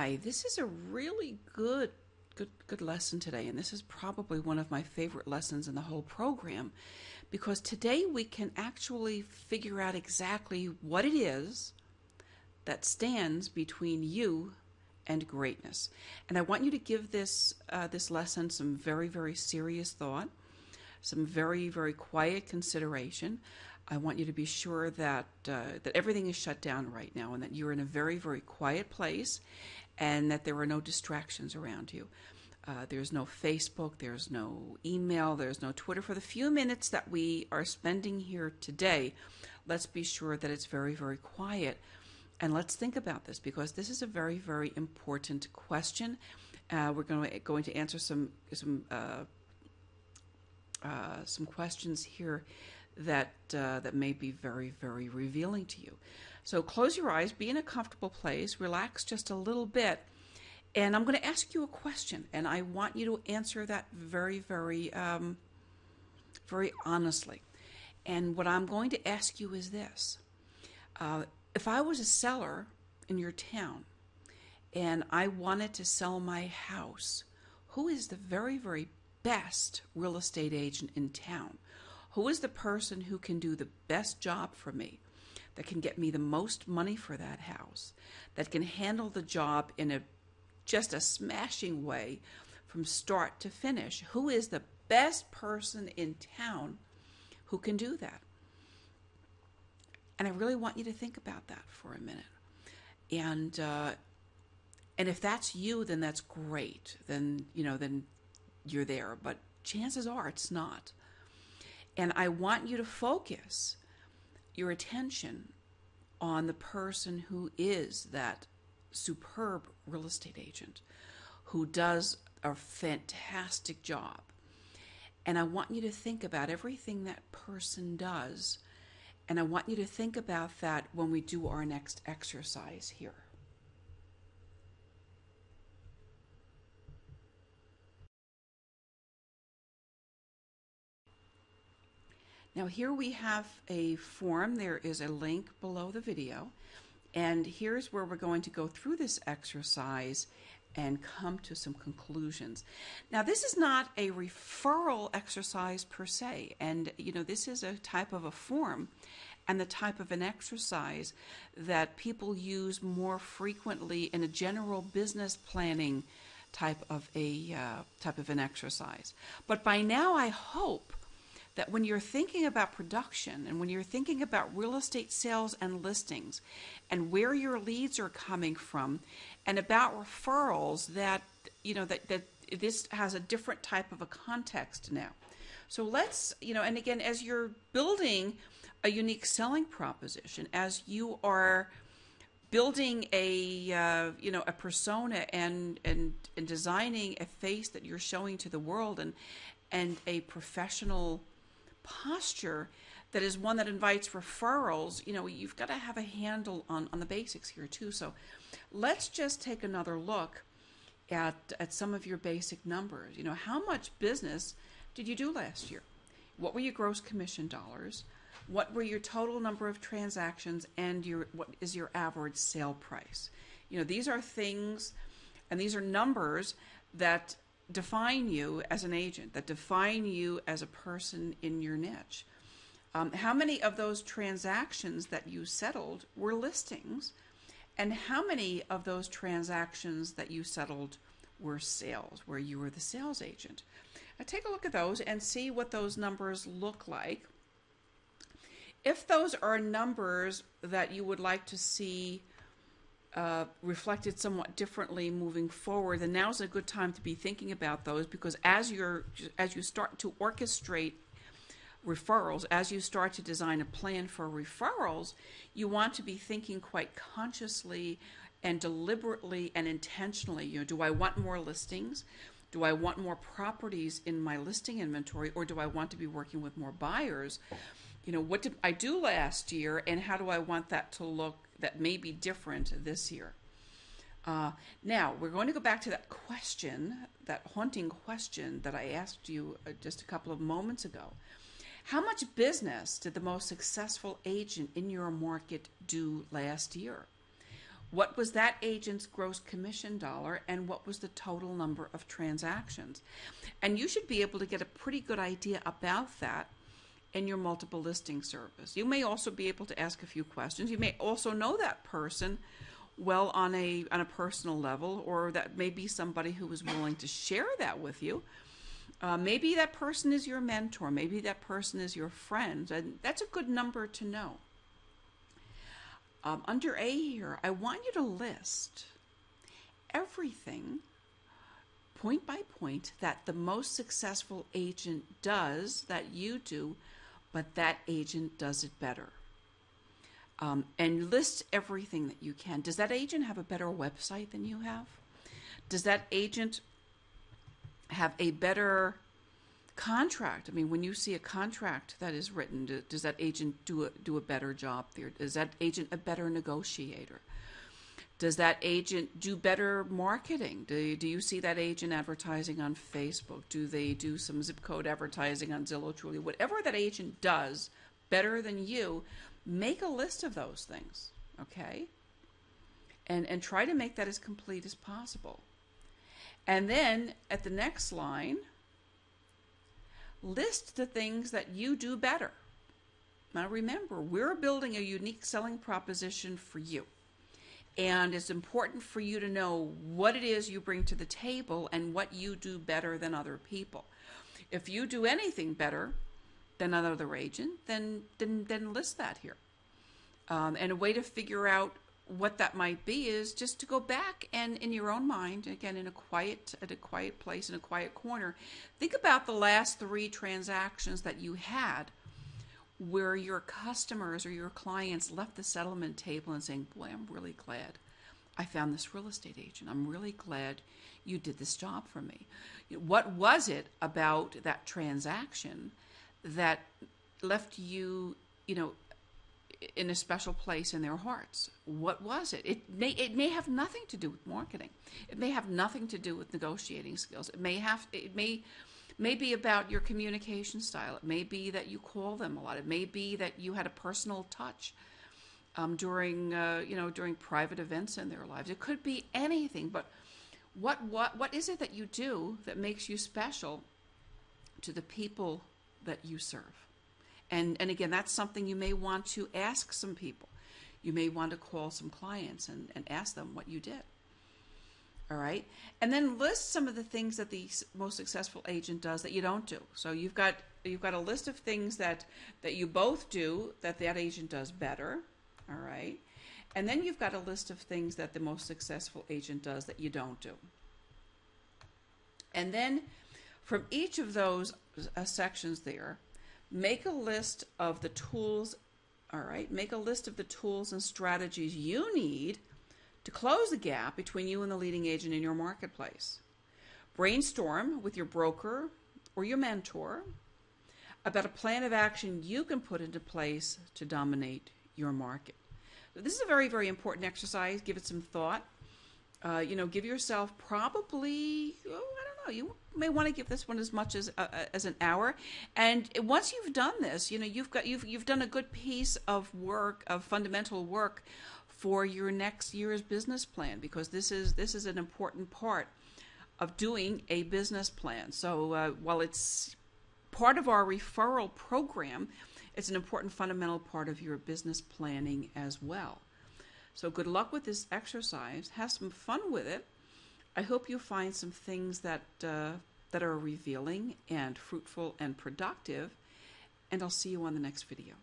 Hi, this is a really good lesson today, and this is probably one of my favorite lessons in the whole program because today we can actually figure out exactly what it is that stands between you and greatness. And I want you to give this lesson some very serious thought, some very quiet consideration. I want you to be sure that that everything is shut down right now, and that you're in a very quiet place, and that there are no distractions around you. There's no Facebook, there's no email, there's no Twitter. For the few minutes that we are spending here today, let's be sure that it's very quiet, and let's think about this because this is a very important question. We're going to answer some questions here that may be very revealing to you. So close your eyes, be in a comfortable place, relax just a little bit, and I'm going to ask you a question, and I want you to answer that very honestly. And what I'm going to ask you is this: if I was a seller in your town and I wanted to sell my house, who is the very best real estate agent in town? Who is the person who can do the best job for me, that can get me the most money for that house, that can handle the job in just a smashing way from start to finish? Who is the best person in town who can do that? And I really want you to think about that for a minute. And if that's you, then that's great. Then you're there. But chances are it's not. And I want you to focus your attention on the person who is that superb real estate agent who does a fantastic job. And I want you to think about everything that person does. And I want you to think about that when we do our next exercise here. Now here we have a form. There is a link below the video. And here's where we're going to go through this exercise and come to some conclusions. Now this is not a referral exercise per se. And this is a type of a form and the type of an exercise that people use more frequently in a general business planning type of an exercise. But by now I hope that when you're thinking about production and when you're thinking about real estate sales and listings and where your leads are coming from and about referrals, that this has a different type of a context now. So let's, and again, as you're building a unique selling proposition, as you are building a persona and designing a face that you're showing to the world and a professional posture that is one that invites referrals, you've got to have a handle on the basics here too. So let's just take another look at some of your basic numbers. How much business did you do last year? What were your gross commission dollars? What were your total number of transactions, and what is your average sale price? These are things, and these are numbers that define you as an agent, that define you as a person in your niche. How many of those transactions that you settled were listings, and how many of those transactions that you settled were sales, where you were the sales agent? Now take a look at those and see what those numbers look like. If those are numbers that you would like to see reflected somewhat differently moving forward, then now's a good time to be thinking about those, because as you start to orchestrate referrals, as you start to design a plan for referrals, you want to be thinking quite consciously and deliberately and intentionally. Do I want more listings? Do I want more properties in my listing inventory, or do I want to be working with more buyers? What did I do last year, and how do I want that to look that may be different this year? Now, we're going to go back to that question, that haunting question that I asked you just a couple of moments ago. How much business did the most successful agent in your market do last year? What was that agent's gross commission dollar, and what was the total number of transactions? And you should be able to get a pretty good idea about that in your multiple listing service. You may also be able to ask a few questions. You may also know that person well on a personal level, or that may be somebody who is willing to share that with you. Maybe that person is your mentor. Maybe that person is your friend. And that's a good number to know. Under A here, I want you to list everything point by point that the most successful agent does that you do, but that agent does it better. And list everything that you can. Does that agent have a better website than you have? Does that agent have a better contract? I mean, when you see a contract that is written, does that agent do a better job there? Is that agent a better negotiator? Does that agent do better marketing? Do you see that agent advertising on Facebook? Do they do some zip code advertising on Zillow, Truly? Whatever that agent does better than you, make a list of those things, okay? And try to make that as complete as possible. And then at the next line, list the things that you do better. Now remember, we're building a unique selling proposition for you. And it's important for you to know what it is you bring to the table and what you do better than other people. If you do anything better than another agent, then list that here. And a way to figure out what that might be is just to go back and in your own mind, again at a quiet place, in a quiet corner, think about the last 3 transactions that you had where your customers or your clients left the settlement table and saying, boy, I'm really glad I found this real estate agent. I'm really glad you did this job for me. What was it about that transaction that left you, in a special place in their hearts? What was it? It may have nothing to do with marketing. It may have nothing to do with negotiating skills. It may be about your communication style. It may be that you call them a lot. It may be that you had a personal touch during private events in their lives. It could be anything. But what is it that you do that makes you special to the people that you serve? And again, that's something you may want to ask some people. You may want to call some clients and ask them what you did. All right. And then list some of the things that the most successful agent does that you don't do. So you've got a list of things that you both do that agent does better. All right. And then you've got a list of things that the most successful agent does that you don't do. And then from each of those sections there, make a list of the tools. All right. Make a list of the tools and strategies you need to close the gap between you and the leading agent in your marketplace. Brainstorm with your broker or your mentor about a plan of action you can put into place to dominate your market. This is a very, very important exercise. Give it some thought. Give yourself probably, you may want to give this one as much as an hour. And once you've done this, you've done a good piece of work, of fundamental work for your next year's business plan, because this is an important part of doing a business plan. So while it's part of our referral program, it's an important fundamental part of your business planning as well. So good luck with this exercise. Have some fun with it. I hope you find some things that are revealing and fruitful and productive, and I'll see you on the next video.